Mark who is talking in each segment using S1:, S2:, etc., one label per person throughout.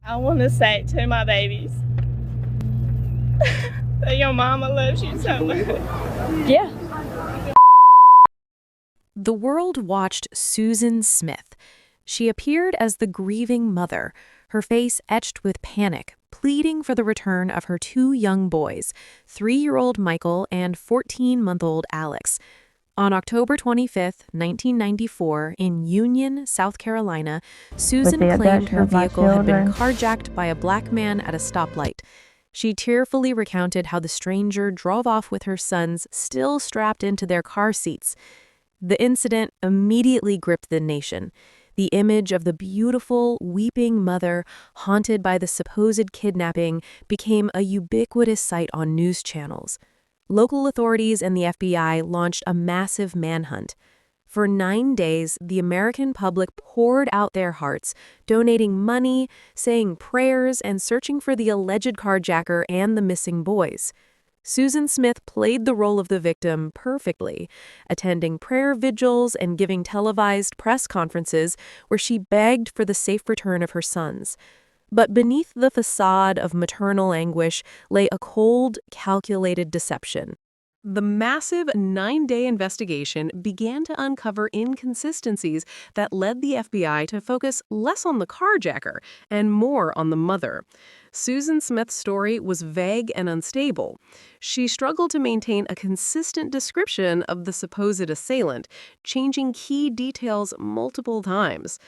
S1: I want to say to my babies that your mama loves you so much.
S2: Yeah.
S3: The world watched Susan Smith. She appeared as the grieving mother, her face etched with panic, pleading for the return of her two young boys, 3-year-old Michael and 14-month-old Alex. On October 25, 1994, in Union, South Carolina, Susan
S4: the
S3: claimed
S4: abduction
S3: her
S4: of my
S3: vehicle had been
S4: children.
S3: carjacked by a black man at a stoplight. She tearfully recounted how the stranger drove off with her sons still strapped into their car seats. The incident immediately gripped the nation. The image of the beautiful, weeping mother, haunted by the supposed kidnapping, became a ubiquitous sight on news channels. Local authorities and the FBI launched a massive manhunt. For 9 days, the American public poured out their hearts, donating money, saying prayers, and searching for the alleged carjacker and the missing boys. Susan Smith played the role of the victim perfectly, attending prayer vigils and giving televised press conferences where she begged for the safe return of her sons. But beneath the facade of maternal anguish lay a cold, calculated deception.
S5: The massive 9-day investigation began to uncover inconsistencies that led the FBI to focus less on the carjacker and more on the mother. Susan Smith's story was vague and unstable. She struggled to maintain a consistent description of the supposed assailant, changing key details multiple times.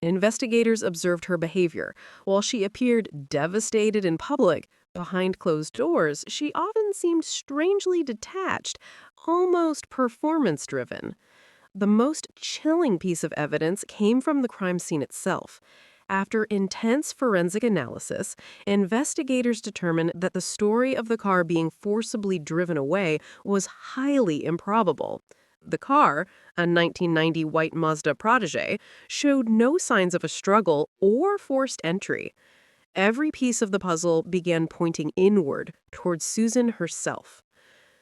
S5: Investigators observed her behavior. While she appeared devastated in public, behind closed doors, she often seemed strangely detached, almost performance-driven. The most chilling piece of evidence came from the crime scene itself. After intense forensic analysis, investigators determined that the story of the car being forcibly driven away was highly improbable. The car, a 1990 white Mazda Protege, showed no signs of a struggle or forced entry. Every piece of the puzzle began pointing inward towards Susan herself.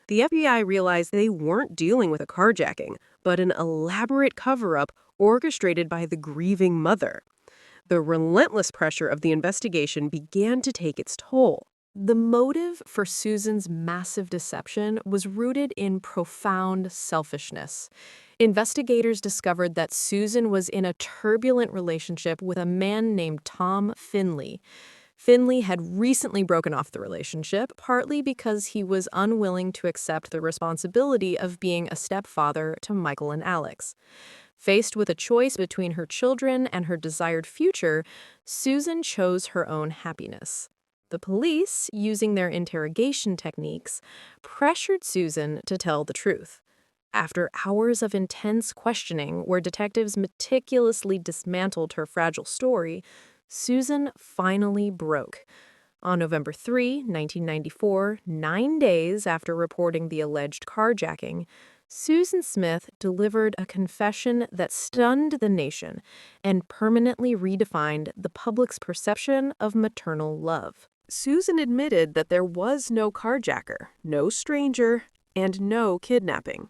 S5: The FBI realized they weren't dealing with a carjacking, but an elaborate cover-up orchestrated by the grieving mother. The relentless pressure of the investigation began to take its toll.
S3: The motive for Susan's massive deception was rooted in profound selfishness. Investigators discovered that Susan was in a turbulent relationship with a man named Tom Finley. Finley had recently broken off the relationship, partly because he was unwilling to accept the responsibility of being a stepfather to Michael and Alex. Faced with a choice between her children and her desired future, Susan chose her own happiness. The police, using their interrogation techniques, pressured Susan to tell the truth. After hours of intense questioning where detectives meticulously dismantled her fragile story, Susan finally broke. On November 3, 1994, 9 days after reporting the alleged carjacking, Susan Smith delivered a confession that stunned the nation and permanently redefined the public's perception of maternal love. Susan admitted that there was no carjacker, no stranger, and no kidnapping.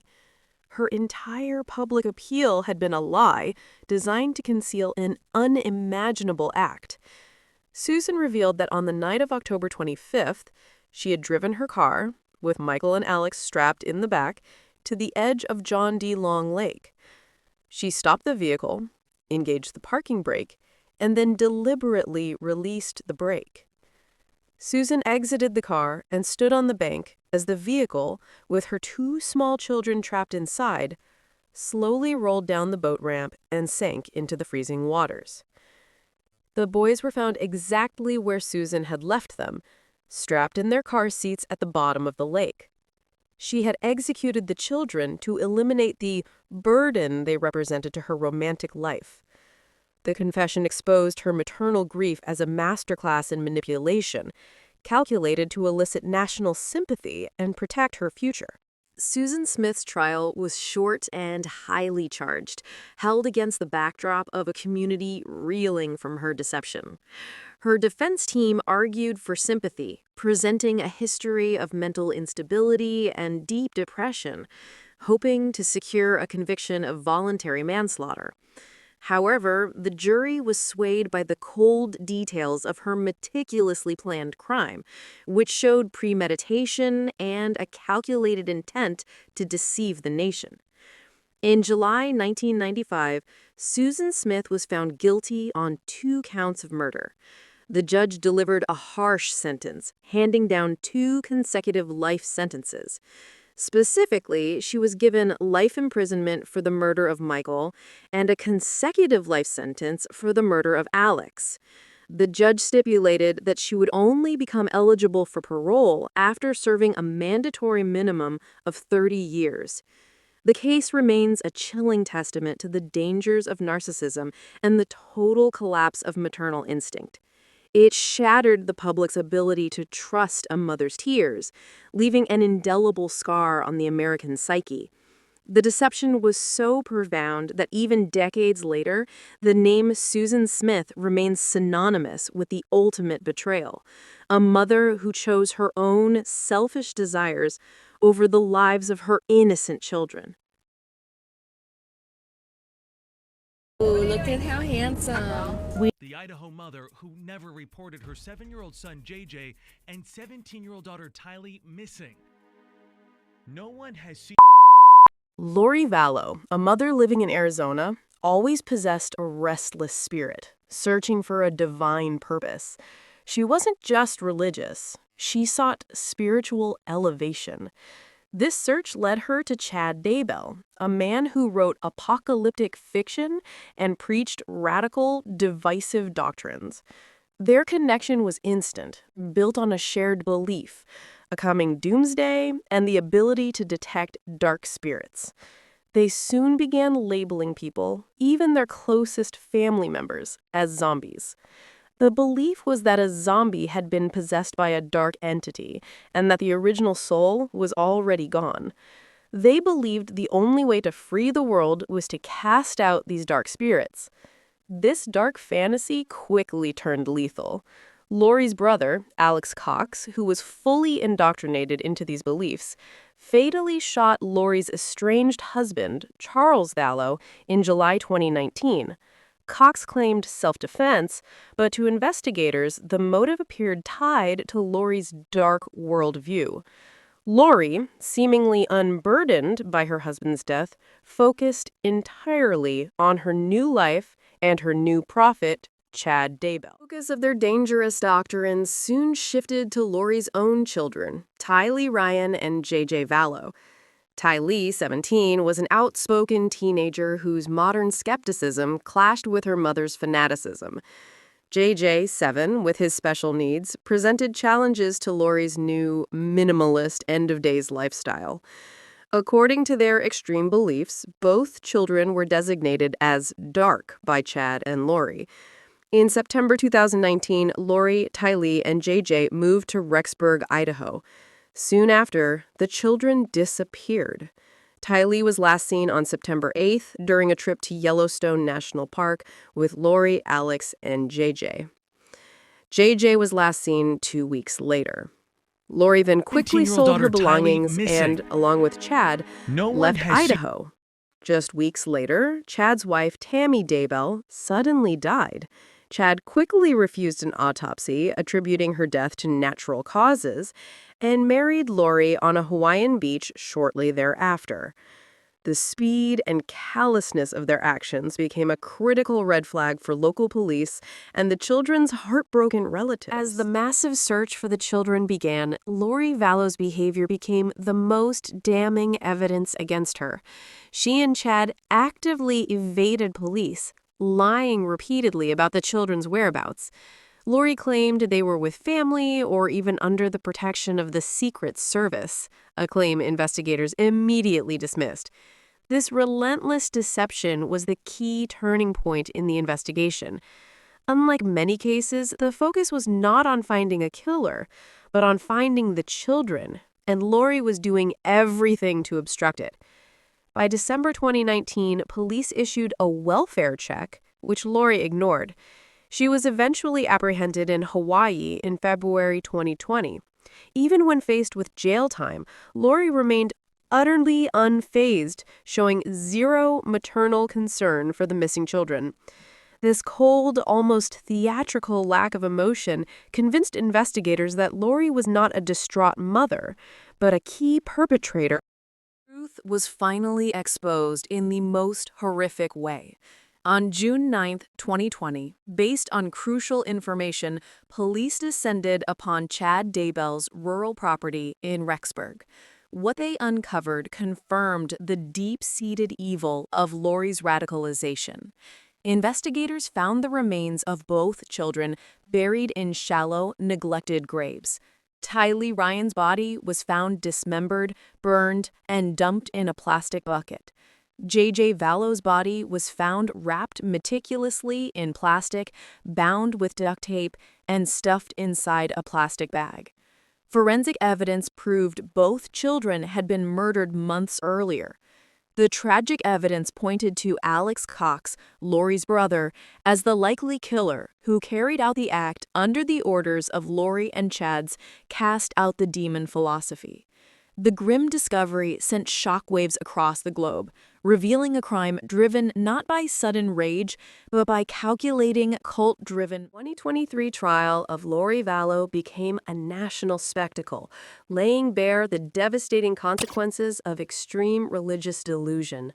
S3: Her entire public appeal had been a lie designed to conceal an unimaginable act. Susan revealed that on the night of October 25th, she had driven her car, with Michael and Alex strapped in the back, to the edge of John D. Long Lake. She stopped the vehicle, engaged the parking brake, and then deliberately released the brake. Susan exited the car and stood on the bank as the vehicle, with her two small children trapped inside, slowly rolled down the boat ramp and sank into the freezing waters. The boys were found exactly where Susan had left them, strapped in their car seats at the bottom of the lake. She had executed the children to eliminate the burden they represented to her romantic life. The confession exposed her maternal grief as a masterclass in manipulation, calculated to elicit national sympathy and protect her future. Susan Smith's trial was short and highly charged, held against the backdrop of a community reeling from her deception. Her defense team argued for sympathy, presenting a history of mental instability and deep depression, hoping to secure a conviction of voluntary manslaughter. However, the jury was swayed by the cold details of her meticulously planned crime, which showed premeditation and a calculated intent to deceive the nation. In July 1995, Susan Smith was found guilty on 2 counts of murder. The judge delivered a harsh sentence, handing down 2 consecutive life sentences. Specifically, she was given life imprisonment for the murder of Michael and a consecutive life sentence for the murder of Alex. The judge stipulated that she would only become eligible for parole after serving a mandatory minimum of 30 years. The case remains a chilling testament to the dangers of narcissism and the total collapse of maternal instinct. It shattered the public's ability to trust a mother's tears, leaving an indelible scar on the American psyche. The deception was so profound that even decades later, the name Susan Smith remains synonymous with the ultimate betrayal, a mother who chose her own selfish desires over the lives of her innocent children.
S1: Ooh, look at how handsome.
S2: The Idaho mother who never reported her 7-year-old son JJ and 17-year-old daughter Tylee missing. No one has seen.
S5: Lori Vallow, a mother living in Arizona, always possessed a restless spirit, searching for a divine purpose. She wasn't just religious. She sought spiritual elevation. This search led her to Chad Daybell, a man who wrote apocalyptic fiction and preached radical, divisive doctrines. Their connection was instant, built on a shared belief, a coming doomsday, and the ability to detect dark spirits. They soon began labeling people, even their closest family members, as zombies. The belief was that a zombie had been possessed by a dark entity and that the original soul was already gone. They believed the only way to free the world was to cast out these dark spirits. This dark fantasy quickly turned lethal. Lori's brother, Alex Cox, who was fully indoctrinated into these beliefs, fatally shot Lori's estranged husband, Charles Vallow, in July 2019. Cox claimed self-defense, but to investigators, the motive appeared tied to Lori's dark worldview. Lori, seemingly unburdened by her husband's death, focused entirely on her new life and her new prophet, Chad Daybell. The focus of their dangerous doctrines soon shifted to Lori's own children, Tylee Ryan and JJ Vallow. Tylee, 17, was an outspoken teenager whose modern skepticism clashed with her mother's fanaticism. JJ, 7, with his special needs, presented challenges to Lori's new, minimalist, end-of-days lifestyle. According to their extreme beliefs, both children were designated as dark by Chad and Lori. In September 2019, Lori, Tylee, and JJ moved to Rexburg, Idaho. Soon after, the children disappeared. Tylee was last seen on September 8th during a trip to Yellowstone National Park with Lori, Alex, and JJ. JJ was last seen 2 weeks later. Lori then quickly sold her belongings and, along with Chad, left Idaho. Just weeks later, Chad's wife, Tammy Daybell, suddenly died. Chad quickly refused an autopsy, attributing her death to natural causes, and married Lori on a Hawaiian beach shortly thereafter. The speed and callousness of their actions became a critical red flag for local police and the children's heartbroken relatives. As the massive search for the children began, Lori Vallow's behavior became the most damning evidence against her. She and Chad actively evaded police, lying repeatedly about the children's whereabouts. Lori claimed they were with family or even under the protection of the Secret Service, a claim investigators immediately dismissed. This relentless deception was the key turning point in the investigation. Unlike many cases, the focus was not on finding a killer, but on finding the children, and Lori was doing everything to obstruct it. By December 2019, police issued a welfare check, which Lori ignored. She was eventually apprehended in Hawaii in February 2020. Even when faced with jail time, Lori remained utterly unfazed, showing zero maternal concern for the missing children. This cold, almost theatrical lack of emotion convinced investigators that Lori was not a distraught mother, but a key perpetrator.
S3: Truth was finally exposed in the most horrific way. On June 9, 2020, based on crucial information, police descended upon Chad Daybell's rural property in Rexburg. What they uncovered confirmed the deep-seated evil of Lori's radicalization. Investigators found the remains of both children buried in shallow, neglected graves. Tylee Ryan's body was found dismembered, burned, and dumped in a plastic bucket. J.J. Vallo's body was found wrapped meticulously in plastic, bound with duct tape, and stuffed inside a plastic bag. Forensic evidence proved both children had been murdered months earlier. The tragic evidence pointed to Alex Cox, Lori's brother, as the likely killer who carried out the act under the orders of Lori and Chad's cast out the demon philosophy. The grim discovery sent shockwaves across the globe, revealing a crime driven not by sudden rage, but by calculating, cult-driven.
S5: 2023 trial of Lori Vallow became a national spectacle, laying bare the devastating consequences of extreme religious delusion.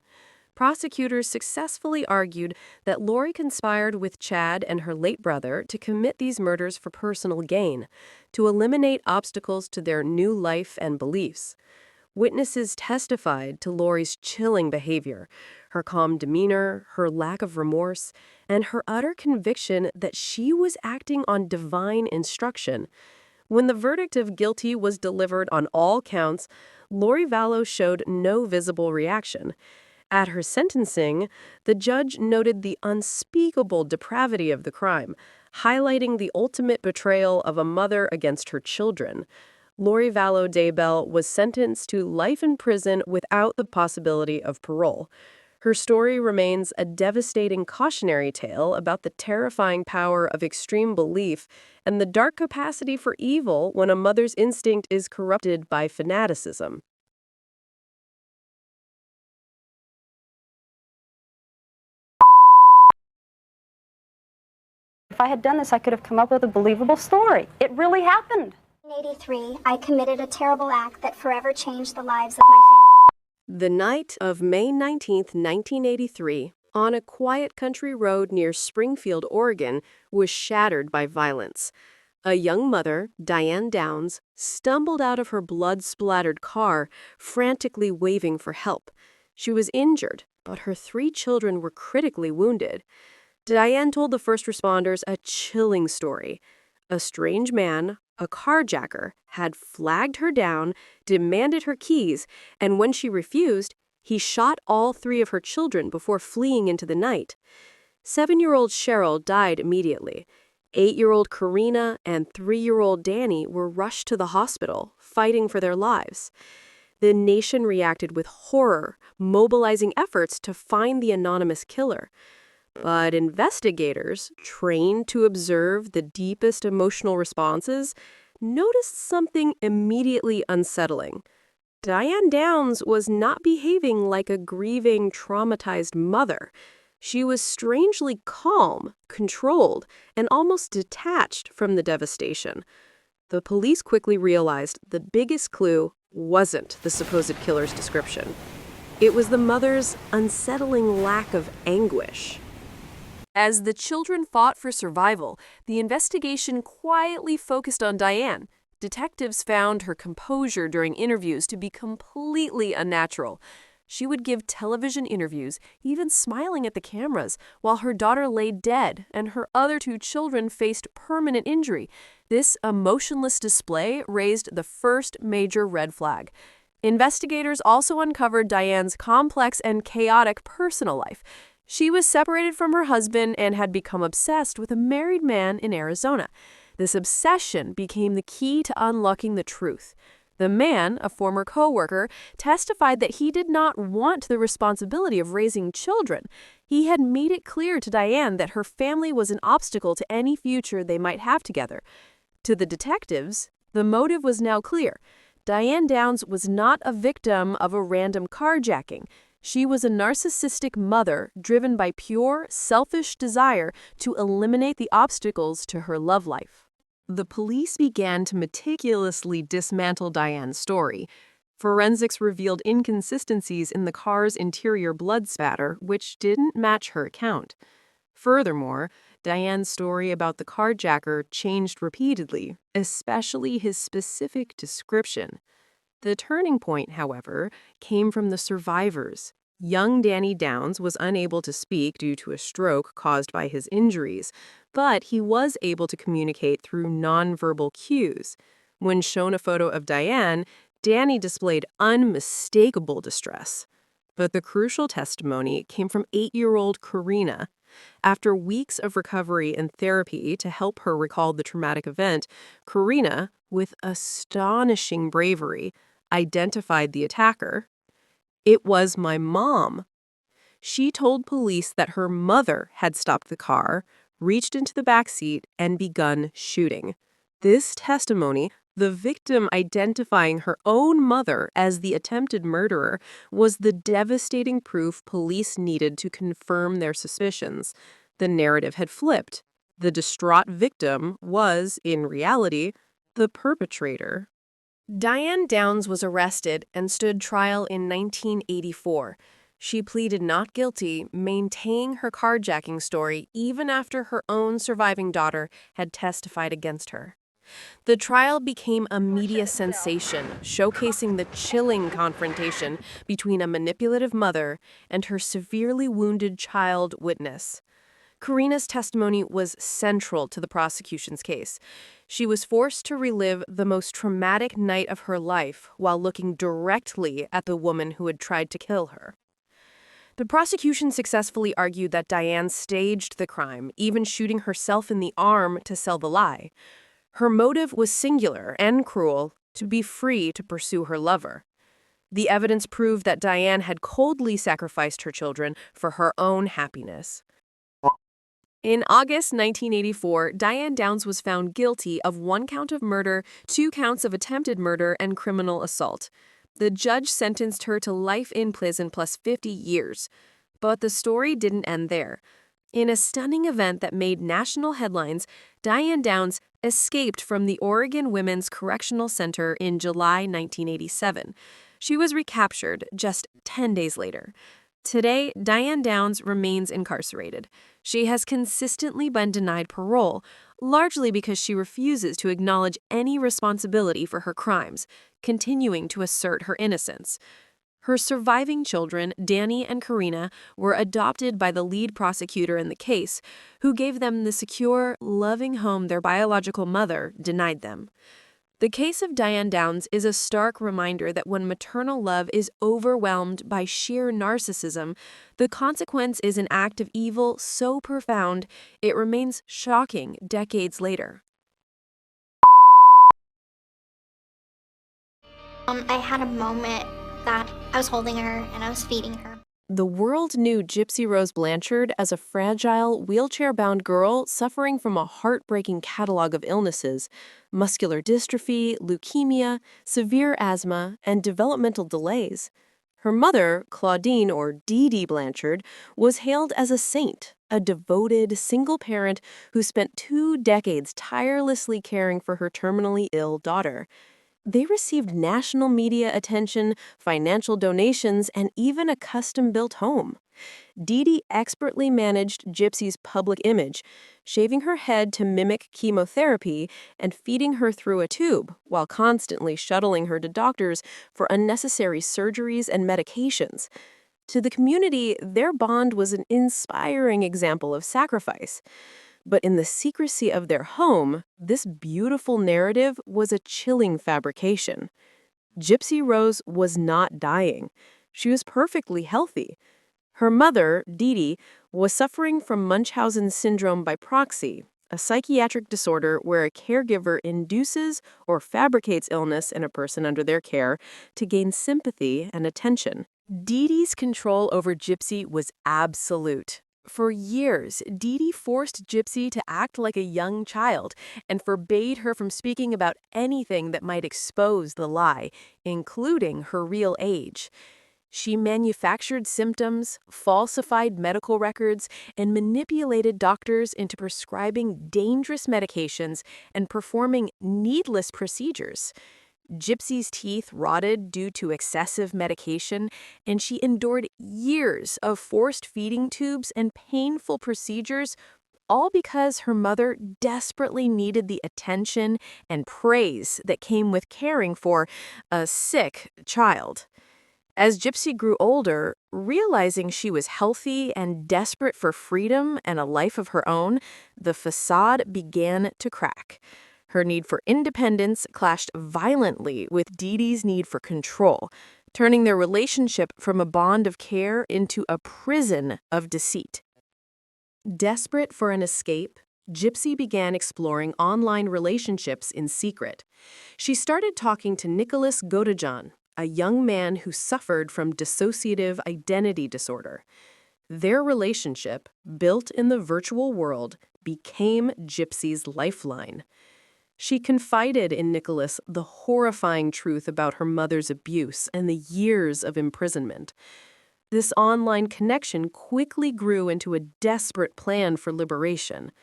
S5: Prosecutors successfully argued that Lori conspired with Chad and her late brother to commit these murders for personal gain, to eliminate obstacles to their new life and beliefs. Witnesses testified to Lori's chilling behavior, her calm demeanor, her lack of remorse, and her utter conviction that she was acting on divine instruction. When the verdict of guilty was delivered on all counts, Lori Vallow showed no visible reaction. At her sentencing, the judge noted the unspeakable depravity of the crime, highlighting the ultimate betrayal of a mother against her children. Lori Vallow Daybell was sentenced to life in prison without the possibility of parole. Her story remains a devastating cautionary tale about the terrifying power of extreme belief and the dark capacity for evil when a mother's instinct is corrupted by fanaticism.
S4: If I had done this, I could have come up with a believable story. It really happened.
S6: In 1983, I committed a terrible act that forever changed the lives of my family.
S5: The night of May 19, 1983, on a quiet country road near Springfield, Oregon, was shattered by violence. A young mother, Diane Downs, stumbled out of her blood-splattered car, frantically waving for help. She was injured, but her 3 children were critically wounded. Diane told the first responders a chilling story. A strange man, a carjacker, had flagged her down, demanded her keys, and when she refused, he shot all 3 of her children before fleeing into the night. 7-year-old Cheryl died immediately. 8-year-old Karina and 3-year-old Danny were rushed to the hospital, fighting for their lives. The nation reacted with horror, mobilizing efforts to find the anonymous killer. But investigators, trained to observe the deepest emotional responses, noticed something immediately unsettling. Diane Downs was not behaving like a grieving, traumatized mother. She was strangely calm, controlled, and almost detached from the devastation. The police quickly realized the biggest clue wasn't the supposed killer's description. It was the mother's unsettling lack of anguish. As the children fought for survival, the investigation quietly focused on Diane. Detectives found her composure during interviews to be completely unnatural. She would give television interviews, even smiling at the cameras, while her daughter lay dead and her other 2 children faced permanent injury. This emotionless display raised the first major red flag. Investigators also uncovered Diane's complex and chaotic personal life. She was separated from her husband and had become obsessed with a married man in Arizona. This obsession became the key to unlocking the truth. The man, a former co-worker, testified that he did not want the responsibility of raising children. He had made it clear to Diane that her family was an obstacle to any future they might have together. To the detectives, the motive was now clear.
S3: Diane Downs was not a victim of a random carjacking. She was a narcissistic mother driven by pure, selfish desire to eliminate the obstacles to her love life. The police began to meticulously dismantle Diane's story. Forensics revealed inconsistencies in the car's interior blood spatter, which didn't match her account. Furthermore, Diane's story about the carjacker changed repeatedly, especially his specific description. The turning point, however, came from the survivors. Young Danny Downs was unable to speak due to a stroke caused by his injuries, but he was able to communicate through nonverbal cues. When shown a photo of Diane, Danny displayed unmistakable distress. But the crucial testimony came from 8-year-old Karina. After weeks of recovery and therapy to help her recall the traumatic event, Karina, with astonishing bravery, identified the attacker. It was my mom. She told police that her mother had stopped the car, reached into the back seat, and begun shooting. This testimony, the victim identifying her own mother as the attempted murderer, was the devastating proof police needed to confirm their suspicions. The narrative had flipped. The distraught victim was, in reality, the perpetrator. Diane Downs was arrested and stood trial in 1984. She pleaded not guilty, maintaining her carjacking story even after her own surviving daughter had testified against her. The trial became a media sensation, showcasing the chilling confrontation between a manipulative mother and her severely wounded child witness. Karina's testimony was central to the prosecution's case. She was forced to relive the most traumatic night of her life while looking directly at the woman who had tried to kill her. The prosecution successfully argued that Diane staged the crime, even shooting herself in the arm to sell the lie. Her motive was singular and cruel: to be free to pursue her lover. The evidence proved that Diane had coldly sacrificed her children for her own happiness. In August 1984, Diane Downs was found guilty of 1 count of murder, 2 counts of attempted murder, and criminal assault. The judge sentenced her to life in prison plus 50 years. But the story didn't end there. In a stunning event that made national headlines, Diane Downs escaped from the Oregon Women's Correctional Center in July 1987. She was recaptured just 10 days later. Today, Diane Downs remains incarcerated. She has consistently been denied parole, largely because she refuses to acknowledge any responsibility for her crimes, continuing to assert her innocence. Her surviving children, Danny and Karina, were adopted by the lead prosecutor in the case, who gave them the secure, loving home their biological mother denied them. The case of Diane Downs is a stark reminder that when maternal love is overwhelmed by sheer narcissism, the consequence is an act of evil so profound it remains shocking decades later.
S6: I had a moment that I was holding her and I was feeding her.
S3: The world knew Gypsy Rose Blanchard as a fragile, wheelchair-bound girl suffering from a heartbreaking catalog of illnesses: muscular dystrophy, leukemia, severe asthma, and developmental delays. Her mother, Claudine or Dee Dee Blanchard, was hailed as a saint, a devoted, single parent who spent 2 decades tirelessly caring for her terminally ill daughter. They received national media attention, financial donations, and even a custom-built home. Dee Dee expertly managed Gypsy's public image, shaving her head to mimic chemotherapy and feeding her through a tube, while constantly shuttling her to doctors for unnecessary surgeries and medications. To the community, their bond was an inspiring example of sacrifice. But in the secrecy of their home, this beautiful narrative was a chilling fabrication. Gypsy Rose was not dying. She was perfectly healthy. Her mother, Dee Dee, was suffering from Munchausen syndrome by proxy, a psychiatric disorder where a caregiver induces or fabricates illness in a person under their care to gain sympathy and attention. Dee Dee's control over Gypsy was absolute. For years, Dee Dee forced Gypsy to act like a young child and forbade her from speaking about anything that might expose the lie, including her real age. She manufactured symptoms, falsified medical records, and manipulated doctors into prescribing dangerous medications and performing needless procedures. Gypsy's teeth rotted due to excessive medication, and she endured years of forced feeding tubes and painful procedures, all because her mother desperately needed the attention and praise that came with caring for a sick child. As Gypsy grew older, realizing she was healthy and desperate for freedom and a life of her own, the facade began to crack. Her need for independence clashed violently with Dee Dee's need for control, turning their relationship from a bond of care into a prison of deceit. Desperate for an escape, Gypsy began exploring online relationships in secret. She started talking to Nicholas Godejohn, a young man who suffered from dissociative identity disorder. Their relationship, built in the virtual world, became Gypsy's lifeline. She confided in Nicholas the horrifying truth about her mother's abuse and the years of imprisonment. This online connection quickly grew into a desperate plan for liberation.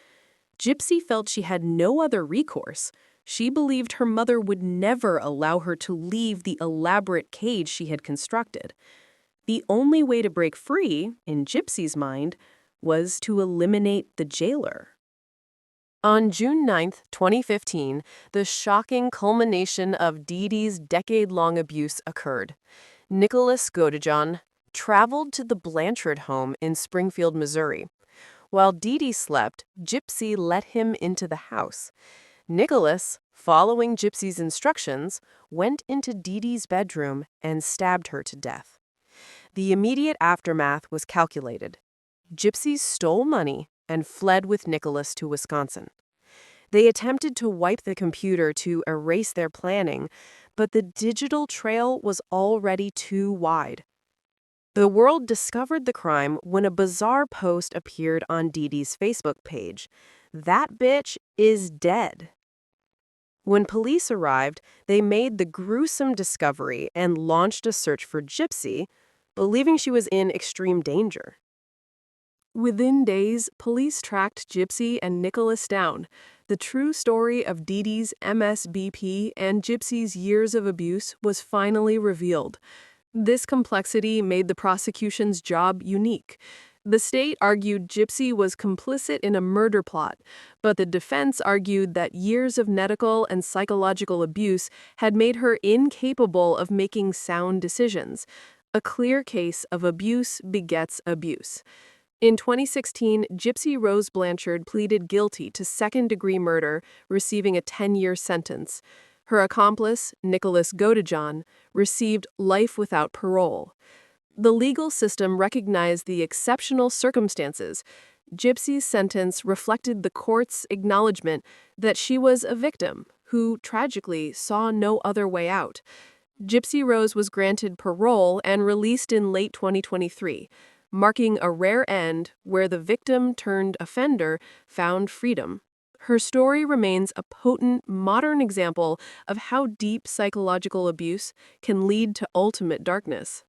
S3: Gypsy felt she had no other recourse. She believed her mother would never allow her to leave the elaborate cage she had constructed. The only way to break free, in Gypsy's mind, was to eliminate the jailer. On June 9, 2015, the shocking culmination of Dee Dee's decade-long abuse occurred. Nicholas Godejohn traveled to the Blanchard home in Springfield, Missouri. While Dee Dee slept, Gypsy let him into the house. Nicholas, following Gypsy's instructions, went into Dee Dee's bedroom and stabbed her to death. The immediate aftermath was calculated. Gypsy stole money and fled with Nicholas to Wisconsin. They attempted to wipe the computer to erase their planning, but the digital trail was already too wide. The world discovered the crime when a bizarre post appeared on Dee Dee's Facebook page. "That bitch is dead." When police arrived, they made the gruesome discovery and launched a search for Gypsy, believing she was in extreme danger. Within days, police tracked Gypsy and Nicholas down. The true story of Dee Dee's MSBP and Gypsy's years of abuse was finally revealed. This complexity made the prosecution's job unique. The state argued Gypsy was complicit in a murder plot, but the defense argued that years of medical and psychological abuse had made her incapable of making sound decisions. A clear case of abuse begets abuse. In 2016, Gypsy Rose Blanchard pleaded guilty to second-degree murder, receiving a 10-year sentence. Her accomplice, Nicholas Godejohn, received life without parole. The legal system recognized the exceptional circumstances. Gypsy's sentence reflected the court's acknowledgement that she was a victim who, tragically, saw no other way out. Gypsy Rose was granted parole and released in late 2023. Marking a rare end where the victim-turned-offender found freedom. Her story remains a potent, modern example of how deep psychological abuse can lead to ultimate darkness.